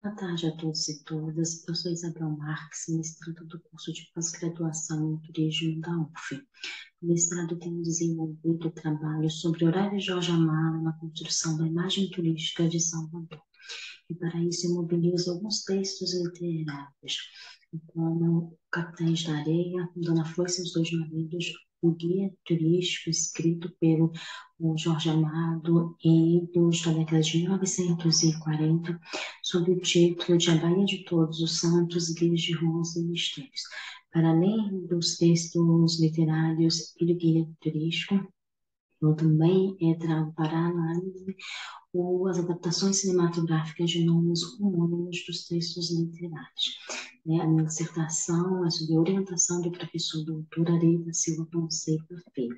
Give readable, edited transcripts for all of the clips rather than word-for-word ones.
Boa tarde a todos e todas. Eu sou Isabel Marques, mestranda do curso de pós-graduação em turismo da UF. O mestrado tem desenvolvido trabalhos sobre Horário Jorge Amado na construção da imagem turística de Salvador. E para isso eu mobilizo alguns textos literários, como Capitães da Areia, Dona Foice e os Dois Maridos, o guia turístico escrito pelo Jorge Amado e da década de 1940, sob o título de A Bahia de Todos os Santos, Guias de Ruas e Mistérios. Para além dos textos literários e do guia turístico, eu também trago para análise as adaptações cinematográficas de nomes homônimos dos textos literários. A minha dissertação é sobre a orientação do professor doutor Ari da Silva Fonseca Filho.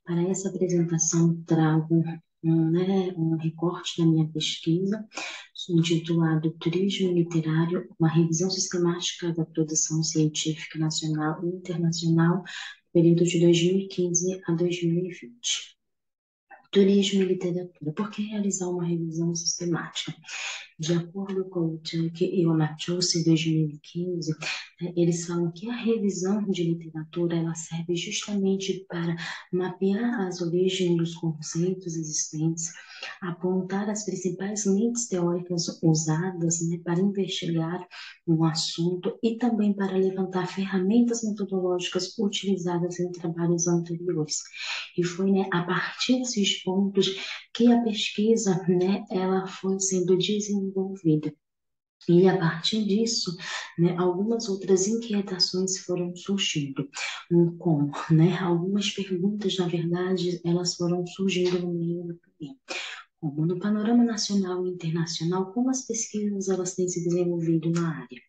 Para essa apresentação, trago um recorte da minha pesquisa, intitulado Turismo Literário, uma revisão sistemática da produção científica nacional e internacional, período de 2015 a 2020. Turismo e literatura. Por que realizar uma revisão sistemática? De acordo com o Chuck e o Natchez, em 2015, eles falam que a revisão de literatura ela serve justamente para mapear as origens dos conceitos existentes, apontar as principais lentes teóricas usadas, para investigar um assunto e também para levantar ferramentas metodológicas utilizadas em trabalhos anteriores. E foi, a partir desses pontos que a pesquisa, ela foi sendo desenvolvida. E a partir disso, algumas outras inquietações foram surgindo, como, algumas perguntas, na verdade, elas foram surgindo no meio do caminho. Como no panorama nacional e internacional, como as pesquisas elas têm se desenvolvido na área?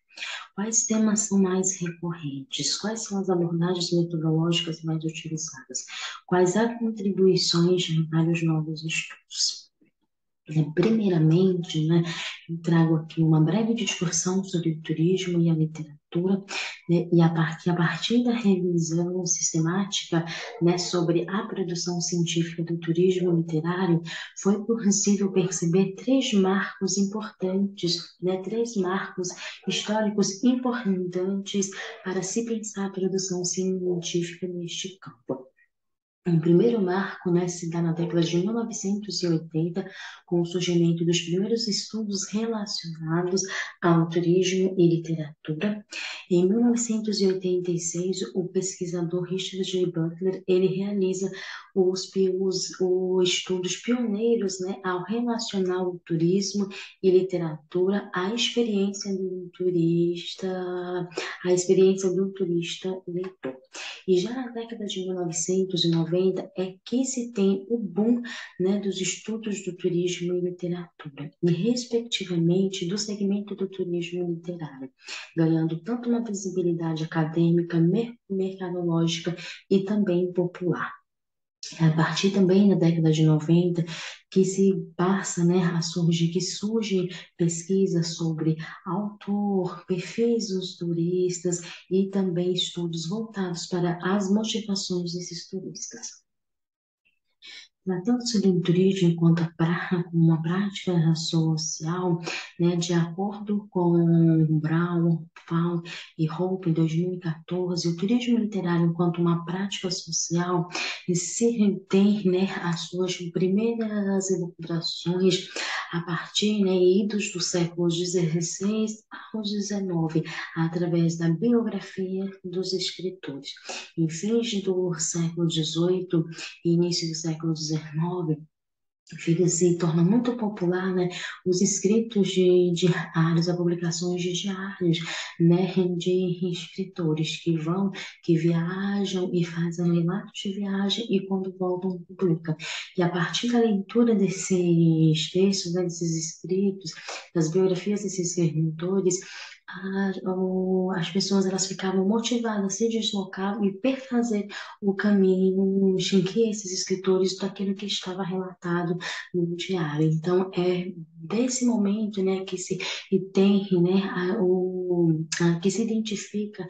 Quais temas são mais recorrentes? Quais são as abordagens metodológicas mais utilizadas? Quais as contribuições de vários novos estudos? Primeiramente, eu trago aqui uma breve discussão sobre o turismo e a literatura, e a partir da revisão sistemática, sobre a produção científica do turismo literário, foi possível perceber três marcos importantes, três marcos históricos importantes para se pensar a produção científica neste campo. O primeiro marco, se dá na década de 1980, com o surgimento dos primeiros estudos relacionados ao turismo e literatura. Em 1986, o pesquisador Richard J. Butler, ele realiza os estudos pioneiros, ao relacionar o turismo e literatura à experiência do turista leitor. E já na década de 1990 é que se tem o boom, dos estudos do turismo e literatura, e respectivamente do segmento do turismo literário, ganhando tanto uma visibilidade acadêmica, mercadológica e também popular. A partir também da década de 90, que se passa, que surgem pesquisas sobre autor, perfis dos turistas e também estudos voltados para as motivações desses turistas. Tratando-se do turismo enquanto uma prática social, de acordo com Brown, Fall e Hope, em 2014, o turismo literário enquanto uma prática social se tem, as suas primeiras elaborações a partir, idos dos séculos XVI ao XIX, através da biografia dos escritores. Em fins do século XVIII e início do século XIX, se torna muito popular, os escritos de diários, as publicações de diários, de escritores que viajam e fazem relatos de viagem e quando voltam publicam. E a partir da leitura desses textos, desses escritos, das biografias desses escritores, as pessoas elas ficavam motivadas a se deslocar e perfazer o caminho em que esses escritores daquilo que estava relatado no diário. Então, é desse momento, que se tem, que se identifica,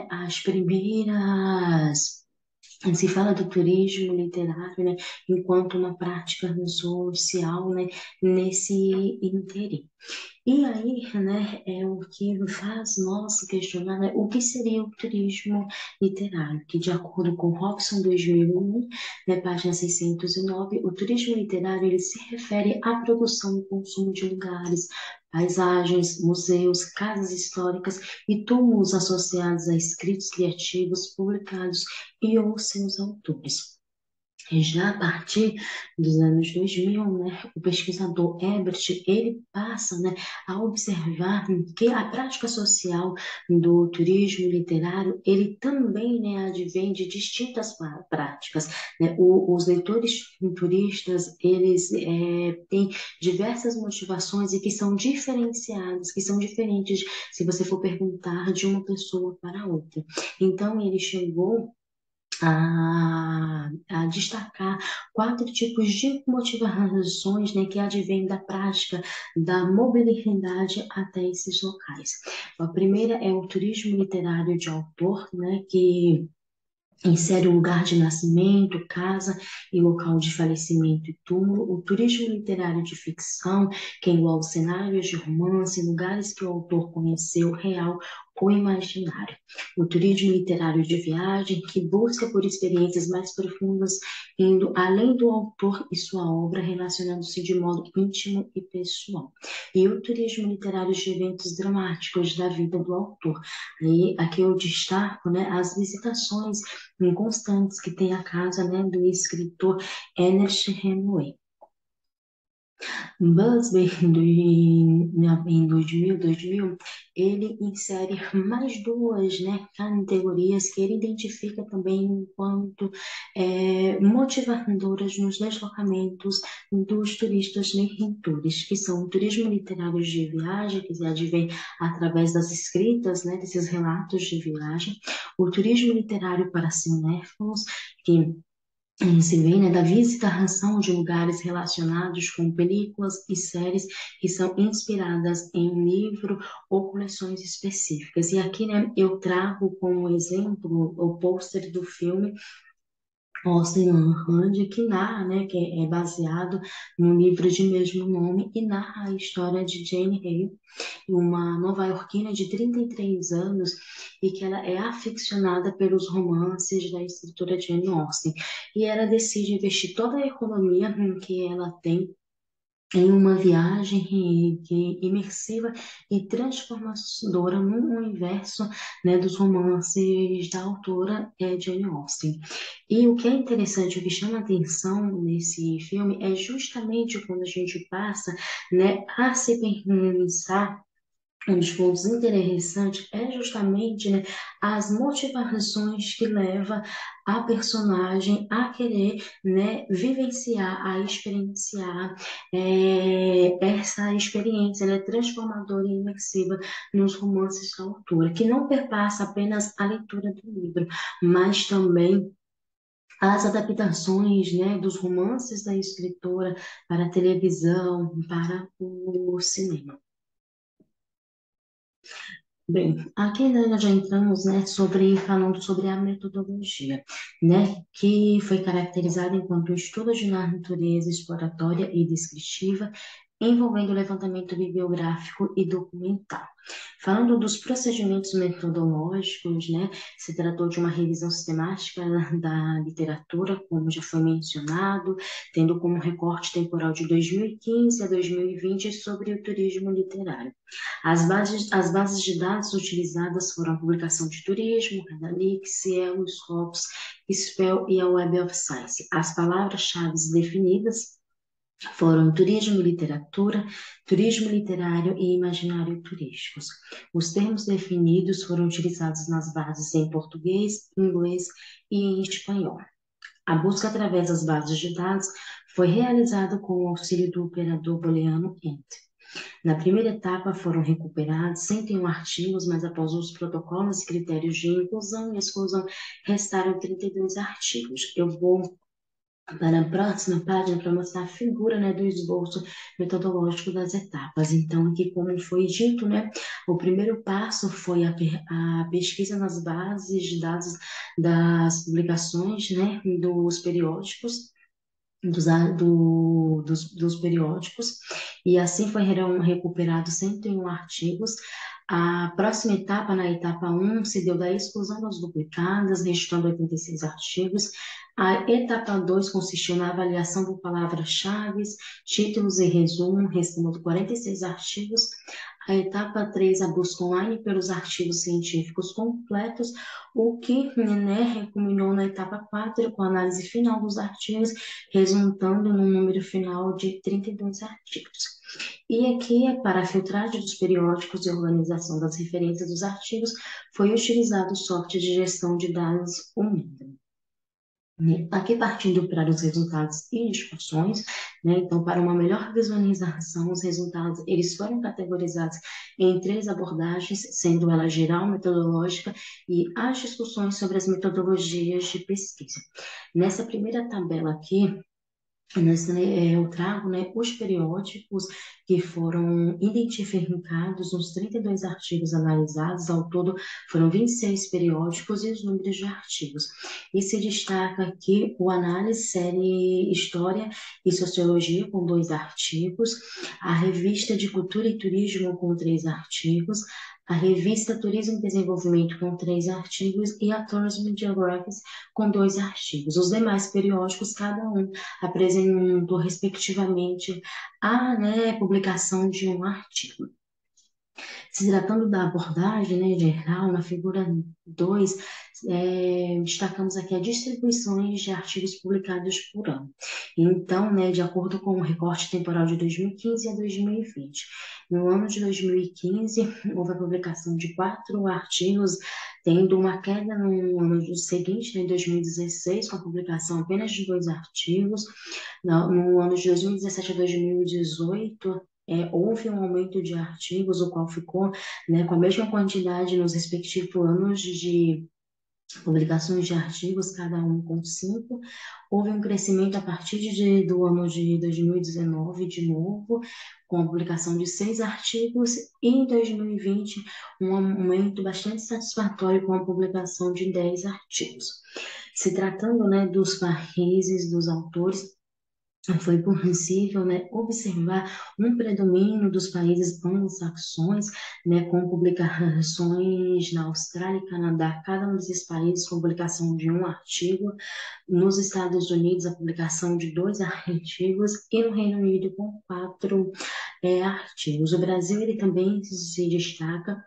as primeiras se fala do turismo literário, enquanto uma prática social, nesse interim. E aí, né, é o que faz nós questionar, né, o que seria o turismo literário, que de acordo com Robson 2001, né, página 609, o turismo literário ele se refere à produção e consumo de lugares, paisagens, museus, casas históricas e túmulos associados a escritos criativos publicados e ou seus autores. E já a partir dos anos 2000, né, o pesquisador Ebert, ele passa, né, a observar que a prática social do turismo literário, ele também, né, advém de distintas práticas, né? Os leitores turistas, eles têm diversas motivações e que são diferenciadas, que são diferentes se você for perguntar de uma pessoa para outra. Então, ele chegou a destacar quatro tipos de motivações, né, que advêm da prática da mobilidade até esses locais. A primeira é o turismo literário de autor, né, que insere o lugar de nascimento, casa e local de falecimento e túmulo. O turismo literário de ficção, que engloba cenários de romance, lugares que o autor conheceu, real ou imaginário. O turismo literário de viagem, que busca por experiências mais profundas, indo além do autor e sua obra, relacionando-se de modo íntimo e pessoal. E o turismo literário de eventos dramáticos da vida do autor. Aí, aqui eu destaco, né, as visitações inconstantes que tem a casa, né, do escritor Ernest Hemingway. Busby, em 2000, ele insere mais duas, né, categorias que ele identifica também enquanto motivadoras nos deslocamentos dos turistas leitores, que são o turismo literário de viagem, que se advém através das escritas, né, desses relatos de viagem, o turismo literário para cinéfilos, que se vê, né, da visitação de lugares relacionados com películas e séries que são inspiradas em livro ou coleções específicas. E aqui, né, eu trago como exemplo o pôster do filme Austin Hand, que narra, né, que é baseado no livro de mesmo nome e narra a história de Jane Eyre, uma nova-iorquina de 33 anos e que ela é aficionada pelos romances da escritora Jane Austen. E ela decide investir toda a economia que ela tem em uma viagem imersiva e transformadora no universo, né, dos romances da autora Jane Austen. E o que é interessante, o que chama atenção nesse filme é justamente quando a gente passa, né, a se pensar. Um dos pontos interessantes é justamente, né, as motivações que leva a personagem a querer, né, vivenciar, a experienciar essa experiência, né, transformadora e imersiva nos romances da autora, que não perpassa apenas a leitura do livro, mas também as adaptações, né, dos romances da escritora para a televisão, para o cinema. Bem, aqui né, nós já entramos, né, falando sobre a metodologia, né, que foi caracterizada enquanto estudo de natureza exploratória e descritiva, envolvendo levantamento bibliográfico e documental. Falando dos procedimentos metodológicos, né, se tratou de uma revisão sistemática da literatura, como já foi mencionado, tendo como recorte temporal de 2015 a 2020 sobre o turismo literário. As bases de dados utilizadas foram a publicação de turismo, Canalix, Cielo, Scopus, Spell e a Web of Science. As palavras-chave definidas foram turismo e literatura, turismo literário e imaginário turísticos. Os termos definidos foram utilizados nas bases em português, inglês e em espanhol. A busca através das bases de dados foi realizada com o auxílio do operador booleano ENT. Na primeira etapa foram recuperados 101 artigos, mas após os protocolos e critérios de inclusão e exclusão, restaram 32 artigos. Eu vou para a próxima página para mostrar a figura, né, do esboço metodológico das etapas. Então, aqui, como foi dito, né, o primeiro passo foi a pesquisa nas bases de dados das publicações, né, dos periódicos, dos periódicos, e assim foram recuperados 101 artigos. A próxima etapa, na etapa 1, se deu da exclusão das duplicadas, registrando 86 artigos. A etapa 2 consistiu na avaliação por palavras-chave, títulos e resumo, restando 46 artigos. A etapa 3, a busca online pelos artigos científicos completos, o que né, culminou na etapa 4, com a análise final dos artigos, resultando num número final de 32 artigos. E aqui, para a filtragem dos periódicos e organização das referências dos artigos, foi utilizado o software de gestão de dados Umida. Aqui partindo para os resultados e discussões, né? Então, para uma melhor visualização, os resultados eles foram categorizados em três abordagens, sendo ela geral, metodológica e as discussões sobre as metodologias de pesquisa. Nessa primeira tabela aqui, eu trago, né, os periódicos que foram identificados nos 32 artigos analisados. Ao todo, foram 26 periódicos e os números de artigos. E se destaca aqui o análise série História e Sociologia, com 2 artigos, a revista de Cultura e Turismo, com 3 artigos, a revista Turismo e Desenvolvimento, com 3 artigos, e a Tourism Geographic, com 2 artigos. Os demais periódicos, cada um apresentou, respectivamente, a né, publicação de um artigo. Se tratando da abordagem né, geral, na figura 2, destacamos aqui as distribuições de artigos publicados por ano. Então, né, de acordo com o recorte temporal de 2015 a 2020. No ano de 2015, houve a publicação de 4 artigos, tendo uma queda no ano seguinte, né, em 2016, com a publicação apenas de 2 artigos. No ano de 2017 a 2018, houve um aumento de artigos, o qual ficou né, com a mesma quantidade nos respectivos anos de publicações de artigos, cada um com 5. Houve um crescimento a partir do ano de 2019, de novo, com a publicação de 6 artigos, e em 2020, um aumento bastante satisfatório com a publicação de 10 artigos. Se tratando né, dos países, dos autores, foi possível né, observar um predomínio dos países anglo-saxões, né, com publicações na Austrália e Canadá, cada um desses países com publicação de um artigo, nos Estados Unidos a publicação de 2 artigos e no Reino Unido com 4 artigos. O Brasil ele também se destaca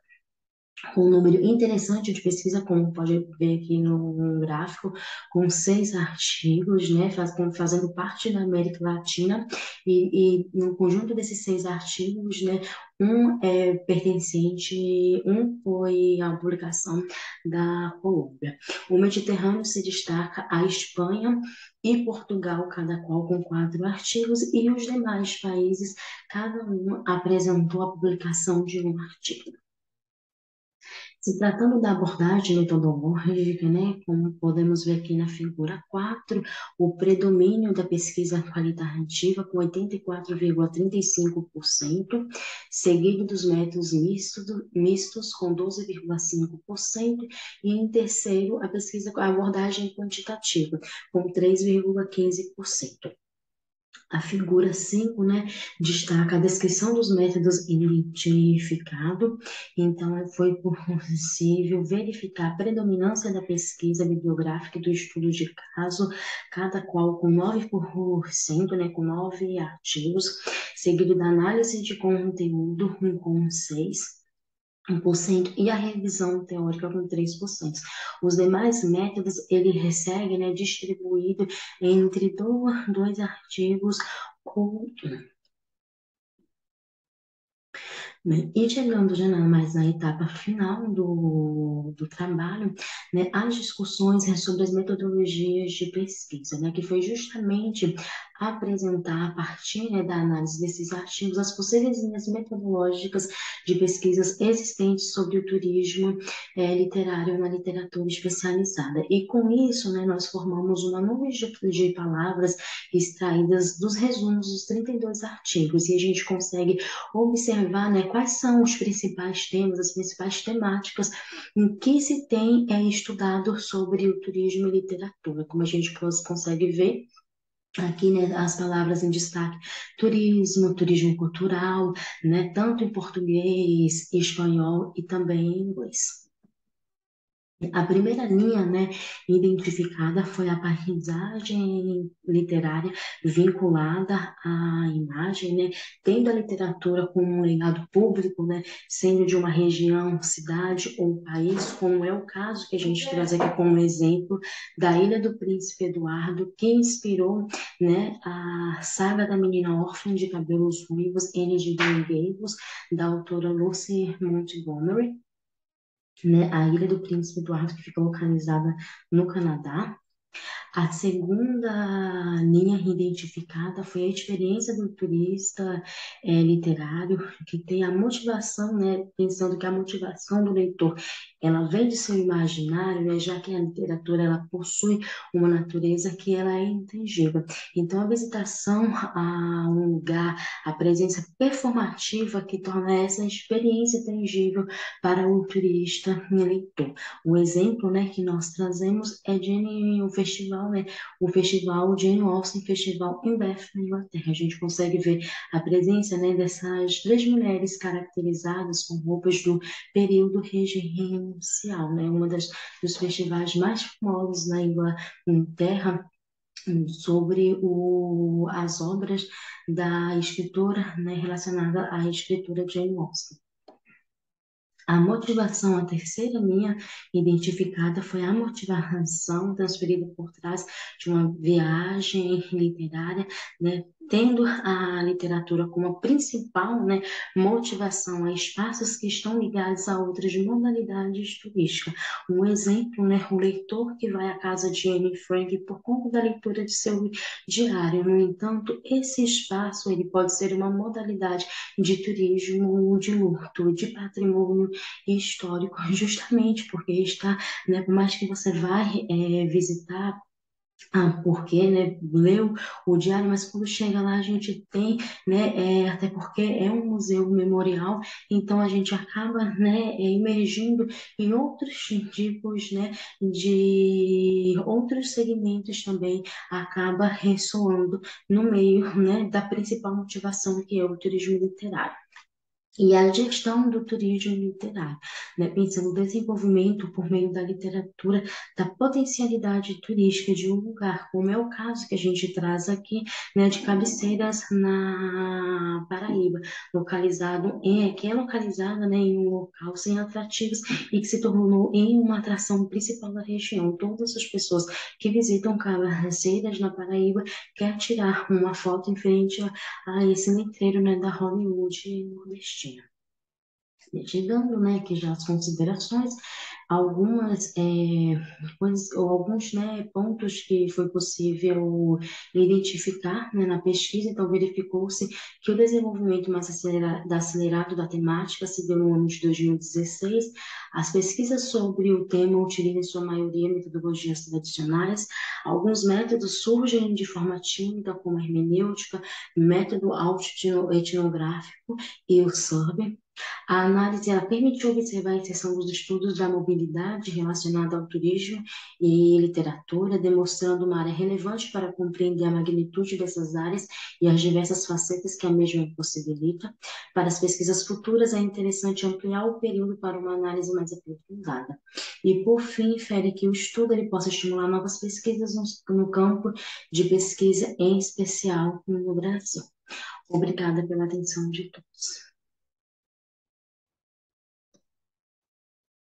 com um número interessante de pesquisa, como pode ver aqui no gráfico, com 6 artigos, né, fazendo parte da América Latina, e no conjunto desses 6 artigos, né, um é pertencente, um foi a publicação da Colômbia. O Mediterrâneo se destaca a Espanha e Portugal, cada qual com 4 artigos, e os demais países, cada um apresentou a publicação de um artigo. Se tratando da abordagem metodológica, né, como podemos ver aqui na figura 4, o predomínio da pesquisa qualitativa com 84,35%, seguido dos métodos mistos com 12,5%, e em terceiro a abordagem quantitativa com 3,15%. A figura 5, né, destaca a descrição dos métodos identificados. Então, foi possível verificar a predominância da pesquisa bibliográfica e do estudo de caso, cada qual com 9%, né, com 9 artigos, seguido da análise de conteúdo com 6%. 1%, e a revisão teórica com 3%. Os demais métodos, ele recebe, né, distribuído entre dois artigos com né? E chegando já mais na etapa final do trabalho, né, as discussões sobre as metodologias de pesquisa, né, que foi justamente apresentar, a partir né, da análise desses artigos, as possíveis linhas metodológicas de pesquisas existentes sobre o turismo literário na literatura especializada. E com isso, né, nós formamos uma nuvem de palavras extraídas dos resumos dos 32 artigos, e a gente consegue observar né, quais são os principais temas, as principais temáticas em que se tem estudado sobre o turismo e literatura. Como a gente consegue ver, Aqui, né, as palavras em destaque: turismo, turismo cultural, né, tanto em português, espanhol e também em inglês. A primeira linha, né, identificada foi a paisagem literária vinculada à imagem, né, tendo a literatura como um legado público, né, sendo de uma região, cidade ou país, como é o caso que a gente traz aqui como exemplo da Ilha do Príncipe Eduardo, que inspirou, né, a saga da menina órfã de cabelos ruivos, N. de Green Gables, da autora Lucy Montgomery, né, a Ilha do Príncipe Eduardo, que fica localizada no Canadá. A segunda linha identificada foi a experiência do turista literário, que tem a motivação, né, pensando que a motivação do leitor ela vem de seu imaginário, né, já que a literatura ela possui uma natureza que ela é intangível. Então, a visitação a um lugar, a presença performativa que torna essa experiência tangível para o turista e leitor. O exemplo, né, que nós trazemos é o festival, né, o festival Jane Austen, Festival em Bath, na Inglaterra. A gente consegue ver a presença, né, dessas três mulheres caracterizadas com roupas do período regencial, né, dos festivais mais famosos na Inglaterra sobre as obras da escritora, né, relacionada à escritura Jane Austen. A motivação, a terceira linha identificada foi a motivação transferida por trás de uma viagem literária, né, tendo a literatura como a principal, né, motivação a espaços que estão ligados a outras modalidades turísticas. Um exemplo, né, o leitor que vai à casa de Anne Frank por conta da leitura de seu diário. No entanto, esse espaço ele pode ser uma modalidade de turismo de luto, de patrimônio histórico, justamente porque está, né, por mais que você vai visitar, porque, né, leu o diário, mas quando chega lá a gente tem, né, até porque é um museu memorial, então a gente acaba, né, emergindo em outros tipos, né, de outros segmentos também, acaba ressoando no meio, né, da principal motivação que é o turismo literário. E a gestão do turismo literário, né? Pensando no desenvolvimento por meio da literatura, da potencialidade turística de um lugar, como é o caso que a gente traz aqui, né, de Cabeceiras, na Paraíba, que é localizada, né, em um local sem atrativos e que se tornou em uma atração principal da região. Todas as pessoas que visitam Cabeceiras, na Paraíba, querem tirar uma foto em frente a esse letreiro, né, da Hollywood nordestina. Chegando, né, que já as considerações, algumas coisas, ou alguns, né, pontos que foi possível identificar, né, na pesquisa, então verificou-se que o desenvolvimento mais acelerado da temática se deu no ano de 2016. As pesquisas sobre o tema utilizam, em sua maioria, metodologias tradicionais. Alguns métodos surgem de forma tímida, como a hermenêutica, método autoetnográfico e o survey. A análise ela permitiu observar a inserção dos estudos da mobilidade relacionada ao turismo e literatura, demonstrando uma área relevante para compreender a magnitude dessas áreas e as diversas facetas que a mesma possibilita. Para as pesquisas futuras, é interessante ampliar o período para uma análise mais aprofundada. E, por fim, infere que o estudo ele possa estimular novas pesquisas no campo de pesquisa, em especial no Brasil. Obrigada pela atenção de todos.